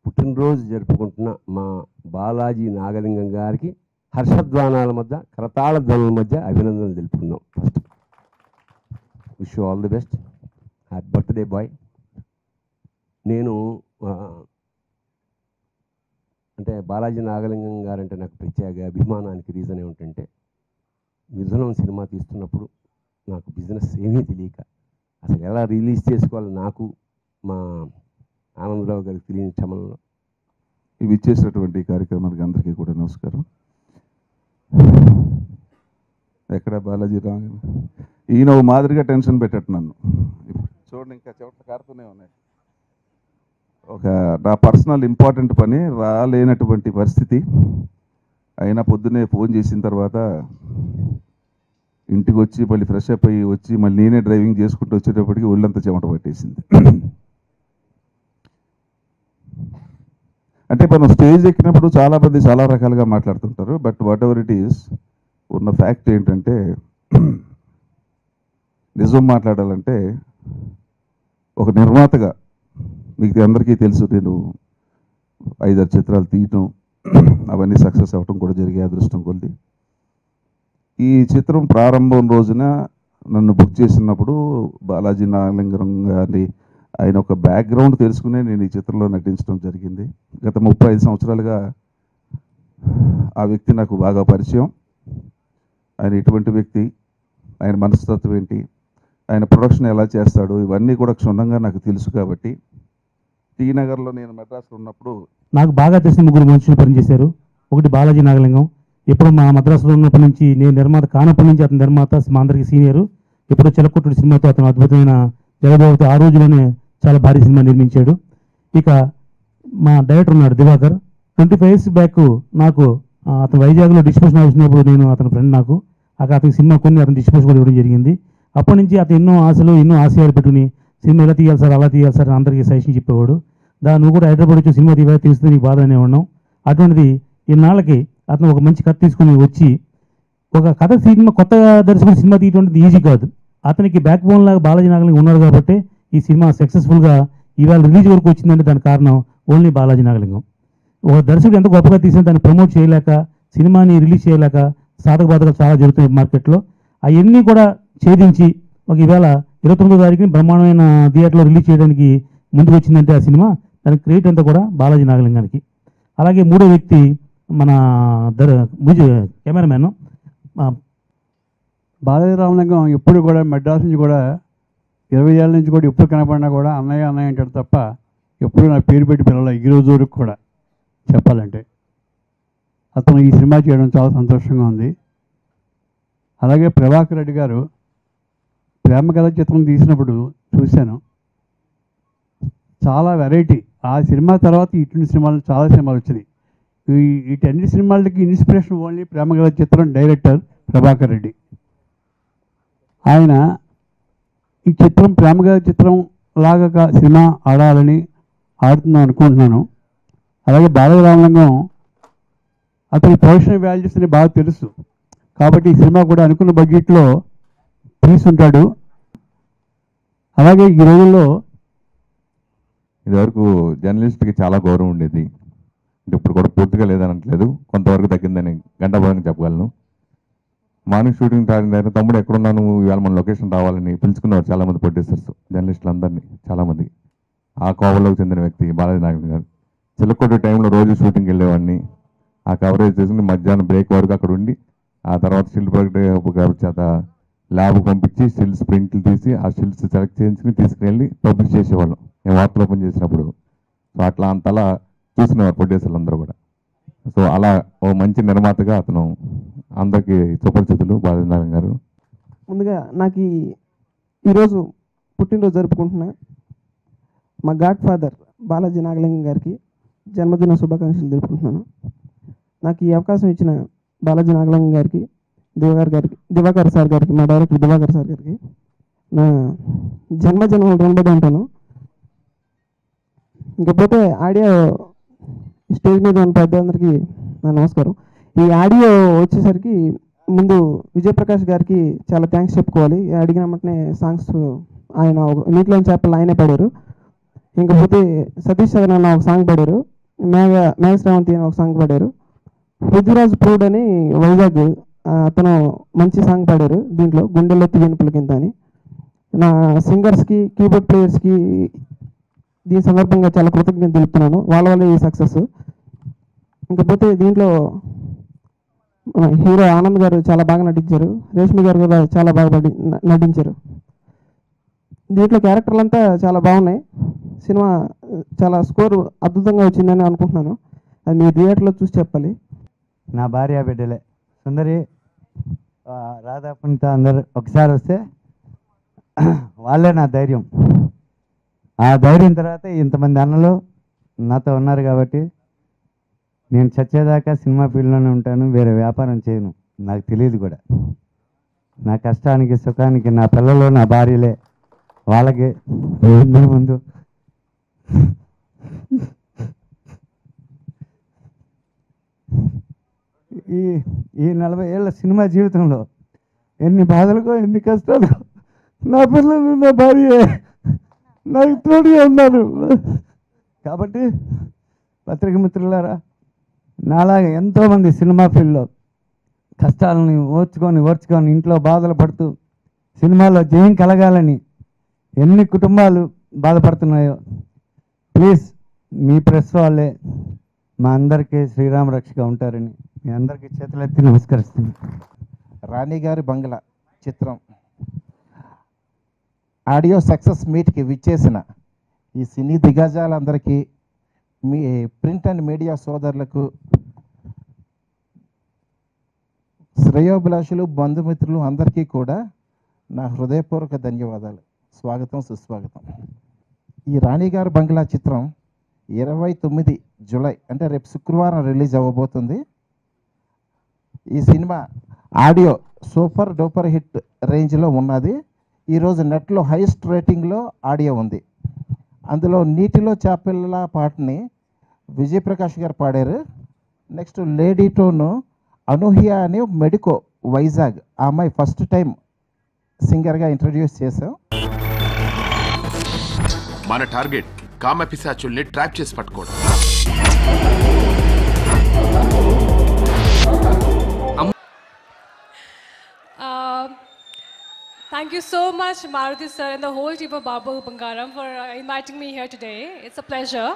పుట్టినరోజు జరుపుకుంటున్న మా బాలాజీ నాగలింగం గారికి హర్షధ్వానాల మధ్య కరతాళ ధ్వనుల మధ్య అభినందనలు తెలుపుకుందాం. First wish you all the best, happy birthday boy. నేను అంటే బాలాజీ నాగలింగం గారంటే నాకు ప్రత్యేక అభిమానానికి రీజన్ ఏమిటంటే, మిథునం సినిమా తీస్తున్నప్పుడు నాకు బిజినెస్ ఏమీ తెలియక అసలు ఎలా రిలీజ్ చేసుకోవాలి నాకు మా ఆనందరావు గారికి తెలియని క్షమంలో ఇవి ఇచ్చేసినటువంటి కార్యక్రమానికి అందరికీ కూడా నమస్కారం. ఎక్కడ బాలాజీ రాంగ్ ఈయన ఒక మాదిరిగా టెన్షన్ పెట్టట్టు నన్ను. చూడండి, ఇంకా చెవట్ల కారుతూనే ఉన్నాయి. ఒక నా పర్సనల్ ఇంపార్టెంట్ పని రాలేనటువంటి పరిస్థితి అయినా పొద్దున్నే ఫోన్ చేసిన తర్వాత ఇంటికి వచ్చి మళ్ళీ ఫ్రెష్ అప్ అయ్యి వచ్చి మళ్ళీ నేనే డ్రైవింగ్ చేసుకుంటూ వచ్చేటప్పటికి ఒళ్ళంతా చెమట పట్టేసింది. అంటే మనం స్టేజ్ ఎక్కినప్పుడు చాలామంది చాలా రకాలుగా మాట్లాడుతుంటారు. But what ever it is, ఉన్న ఫ్యాక్ట్ ఏంటంటే, నిజం మాట్లాడాలంటే ఒక నిర్మాతగా మీకు అందరికీ తెలుసు, నేను 5-6 చిత్రాలు తీయటం అవన్నీ సక్సెస్ అవ్వటం కూడా జరిగే అదృష్టం కొద్ది. ఈ చిత్రం ప్రారంభం రోజున నన్ను బుక్ చేసినప్పుడు బాలాజీ నాగలింగం గారి ఆయన ఒక బ్యాక్గ్రౌండ్ తెలుసుకునే నేను ఈ చిత్రంలో నటించడం జరిగింది. గత 35 సంవత్సరాలుగా ఆ వ్యక్తి నాకు బాగా పరిచయం. ఆయన ఎటువంటి వ్యక్తి, ఆయన మనస్తత్వం ఏంటి, ఆయన ప్రొడక్షన్ ఎలా చేస్తాడు, ఇవన్నీ కూడా క్షుణ్ణంగా నాకు తెలుసు. కాబట్టి టీ నగర్లో నేను మద్రాసులో ఉన్నప్పుడు నాకు బాగా తెలిసిన 3 మనుషులు పనిచేశారు. ఒకటి బాలాజీ నాగలింగం, ఇప్పుడు మా మద్రాసులో ఉన్నప్పటి నుంచి, నేను నిర్మాత కానప్పటి నుంచి అతను నిర్మాత, మా అందరికీ సీనియరు. ఇప్పుడు చిలకొట్టుడు సినిమాతో అతను అద్భుతమైన జగదేవత ఆ రోజులోనే చాలా భారీ సినిమా నిర్మించాడు. ఇక మా డైరెక్టర్ ఉన్నాడు దివాకర్. 25 years బ్యాక్ నాకు అతను వైజాగ్లో డిస్ట్రిబ్యూషన్ వచ్చినప్పుడు నేను అతని ఫ్రెండ్, నాకు అతని సినిమా కొన్ని అతను డిస్ట్రిబ్యూషన్ కూడా ఇవ్వడం జరిగింది. అప్పటి నుంచి అతను ఎన్నో ఆశలు ఎన్నో ఆశయాలు పెట్టుకుని సినిమా ఎలా తీయాలి సార్ అలా తీయాలి సార్ అందరికీ సజెషన్ చెప్పేవాడు. నువ్వు కూడా హైదరాబాద్ వచ్చి సినిమా తీస్తే నీకు బాధ అనేవాడినాం. అటువంటిది ఇన్నాళ్ళకి అతను ఒక మంచి కథ తీసుకుని వచ్చి ఒక కథ సినిమా కొత్తగా దర్శకుడు సినిమా తీయటం ఈజీ కాదు. అతనికి బ్యాక్ బోన్ లాగా బాలాజీ నాగలింగం ఉన్నాడు కాబట్టి ఈ సినిమా సక్సెస్ఫుల్గా ఇవాళ రిలీజ్ వరకు వచ్చిందంటే దానికి కారణం ఓన్లీ బాలాజీ నాగలింగం. ఒక దర్శకుడు ఎంత గొప్పగా తీసినా దాన్ని ప్రమోట్ చేయలేక, సినిమాని రిలీజ్ చేయలేక సాధక బాధకాలు చాలా జరుగుతాయి మార్కెట్లో. అవన్నీ కూడా ఛేదించి ఒక ఈవేళ 29వ తారీఖుని బ్రహ్మాండమైన థియేటర్లో రిలీజ్ చేయడానికి ముందుకు వచ్చిందంటే ఆ సినిమా, దానికి క్రెడిట్ అంతా కూడా బాలాజీ నాగలింగానికి. అలాగే మూడో వ్యక్తి మన కెమెరామ్యాన్ బాలాజీ రామలింగం. ఎప్పుడు కూడా మెడ్రాస్ నుంచి కూడా 20 ఏళ్ళ నుంచి కూడా ఎప్పుడు కనపడినా కూడా అన్నయ్య అన్నయ్య అంటాడు తప్ప ఎప్పుడు నా పేరు పెట్టి పిల్లల ఈ రోజు వరకు కూడా చెప్పాలంటే. అతను ఈ సినిమా చేయడం చాలా సంతోషంగా ఉంది. అలాగే ప్రభాకర్ రెడ్డి గారు ప్రేమ కథ చిత్రం తీసినప్పుడు చూశాను, చాలా వెరైటీ. ఆ సినిమా తర్వాత ఇటువంటి సినిమాలు చాలా సినిమాలు వచ్చినాయి. వీటన్ని సినిమాలకి ఇన్స్పిరేషన్ ఓన్లీ ప్రేమ కథ చిత్రం డైరెక్టర్ ప్రభాకర్ రెడ్డి. ఆయన ఈ చిత్రం ప్రేమ కథ చిత్రం లాగా సినిమా ఆడాలని ఆడుతుందాం అనుకుంటున్నాను. అలాగే బాలాజీ రామలింగం అతని ప్రొఫెషనల్ వాల్యూస్ అని బాగా తెలుసు కాబట్టి ఈ సినిమా కూడా అనుకున్న బడ్జెట్లో తీసుంటాడు. అలాగే ఈ రోజుల్లో ఇదివరకు జర్నలిస్ట్కి చాలా గౌరవం ఉండేది, అంటే ఇప్పుడు కూడా పూర్తిగా లేదనట్లేదు, కొంతవరకు తగ్గిందని గంటాపరంగా చెప్పగలను. మార్నింగ్ షూటింగ్ అయిన తమ్ముడు ఎక్కడున్నాను, ఇవాళ మన లొకేషన్ రావాలని పిలుచుకున్నారు చాలామంది ప్రొడ్యూసర్స్, జర్నలిస్టులు అందరినీ, చాలామంది. ఆ కోవలోకి చెందిన వ్యక్తి బాలాజీ నాగలింగం గారు. చిలకొట్టు టైంలో రోజు షూటింగ్కి వెళ్ళేవాడిని. ఆ కవరేజ్ చేసుకుని మధ్యాహ్నం బ్రేక్ వరకు అక్కడ ఉండి, ఆ తర్వాత స్టిల్ ప్రొడక్ట్ చేత ల్యాబ్ పంపించి స్టిల్స్ ప్రింట్లు తీసి ఆ స్టిల్స్ సెలెక్ట్ చేయించుకుని తీసుకుని పబ్లిష్ చేసేవాళ్ళం మేము వార్తలు ఓపెన్ చేసినప్పుడు. సో అట్లా అంతలా చూసినవారు ప్రొడ్యూసర్లు అందరూ కూడా. సో అలా ఓ మంచి నిర్మాతగా అతను అందరికీ సుపరిచితులు బాలాజీ నాగలింగం గారు. ముందుగా నాకు ఈరోజు పుట్టినరోజు జరుపుకుంటున్నా మా గాడ్ ఫాదర్ బాలాజీ నాగలింగం గారికి జన్మదిన శుభాకాంక్షలు తెలుపుకుంటున్నాను. నాకు ఈ అవకాశం ఇచ్చిన బాలాజీ నాగలింగం గారికి, దివాకర్ సార్ గారికి, మా డైరెక్టర్ దివాకర్ సార్ గారికి నా జన్మదినం రుణపడి ఉంటాను. ఇంకపోతే ఆడియో స్టేజ్ మీద ఉన్న పెద్దలందరికీ నా నమస్కారం. ఈ ఆడియో వచ్చేసరికి ముందు విజయప్రకాష్ గారికి చాలా థ్యాంక్స్ చెప్పుకోవాలి. అడిగిన వెంటనే సాంగ్స్ ఆయన నీటిలోని చేపలు ఆయనే పాడారు. ఇంకపోతే సతీష్ సార్ అన్న ఒక సాంగ్ పాడారు. మేఘశ్రావంతి అని ఒక సాంగ్ పాడారు. పృథ్వీరాజ్ ప్రౌడ్ అని వైజాగ్ అతను మంచి సాంగ్ పాడారు దీంట్లో, గుండెల్లో తీయని పులకింత అని. నా సింగర్స్కి, కీబోర్డ్ ప్లేయర్స్కి దీని సందర్భంగా చాలా కృతజ్ఞత తెలుపుతున్నాను. వాళ్ళ వల్ల ఈ సక్సెస్. ఇంకపోతే దీంట్లో హీరో ఆనంద్ గారు చాలా బాగా నటించారు. రేష్మి గారు కూడా చాలా బాగా నటించారు. దీంట్లో క్యారెక్టర్లు అంతా చాలా బాగున్నాయి. సినిమా చాలా స్కోర్ అద్భుతంగా వచ్చిందని అనుకుంటున్నాను. అది మీ థియేటర్లో చూసి చెప్పాలి. నా భార్య బిడ్డలే సుందరి, రాధా, పునీత అందరు ఒకసారి వస్తే వాళ్ళే నా ధైర్యం. ఆ ధైర్యం తర్వాత ఇంతమంది అన్నలు నాతో ఉన్నారు కాబట్టి నేను చచ్చేదాకా సినిమా ఫీల్డ్లోనే ఉంటాను, వేరే వ్యాపారం చేయను. నాకు తెలియదు కూడా. నా కష్టానికి సుఖానికి నా పిల్లలు నా భార్యలే. వాళ్ళకి ముందు ఈ 40 ఏళ్ళ సినిమా జీవితంలో ఎన్ని బాధలకో ఎన్ని కష్టాలకో నా పిల్లలు నా భార్య నాకు తోడుగా ఉన్నారు. కాబట్టి పత్రిక మిత్రులారా, నాలాగా ఎంతోమంది సినిమా ఫీల్డ్లో కష్టాలని ఓర్చుకొని ఇంట్లో బాధలు పడుతూ సినిమాలో జయం కలగాలని ఎన్ని కుటుంబాలు బాధపడుతున్నాయో, ప్లీజ్ మీ ప్రెస్ వాళ్ళే మా అందరికీ శ్రీరామ రక్షగా ఉంటారని మీ అందరికీ చేతులెత్తి నమస్కరిస్తున్నాను. రాణి గారి బంగ్లా చిత్రం ఆడియో సక్సెస్ మీట్కి విచ్చేసిన ఈ సినీ దిగ్గజాలందరికీ, మీ ప్రింట్ అండ్ మీడియా సోదరులకు, శ్రేయోభిలాషులు, బంధుమిత్రులు అందరికీ కూడా నా హృదయపూర్వక ధన్యవాదాలు. స్వాగతం, సుస్వాగతం. ఈ రాణి గారి బంగ్లా చిత్రం 29 జూలై అంటే రేపు శుక్రవారం రిలీజ్ అవ్వబోతుంది. ఈ cinema audio super duper hit రేంజ్లో ఉన్నది. ఈరోజు నెట్లో హైయెస్ట్ రేటింగ్లో ఆడియో ఉంది. అందులో నీటిలో చాపిల్ల పాటని విజయప్రకాష్ గారు పాడారు. నెక్స్ట్ లేడీ టోను అనూహ్య అని మెడికో వైజాగ్, ఆ అమ్మాయి ఫస్ట్ టైం సింగర్గా ఇంట్రడ్యూస్ చేసాం. మన టార్గెట్ కామపిశాచుల్ని ట్రాప్ చేసి పట్టుకోవడం. Thank you so much, Maruti sir and the whole team of Babu Bangaram for inviting me here today. It's a pleasure.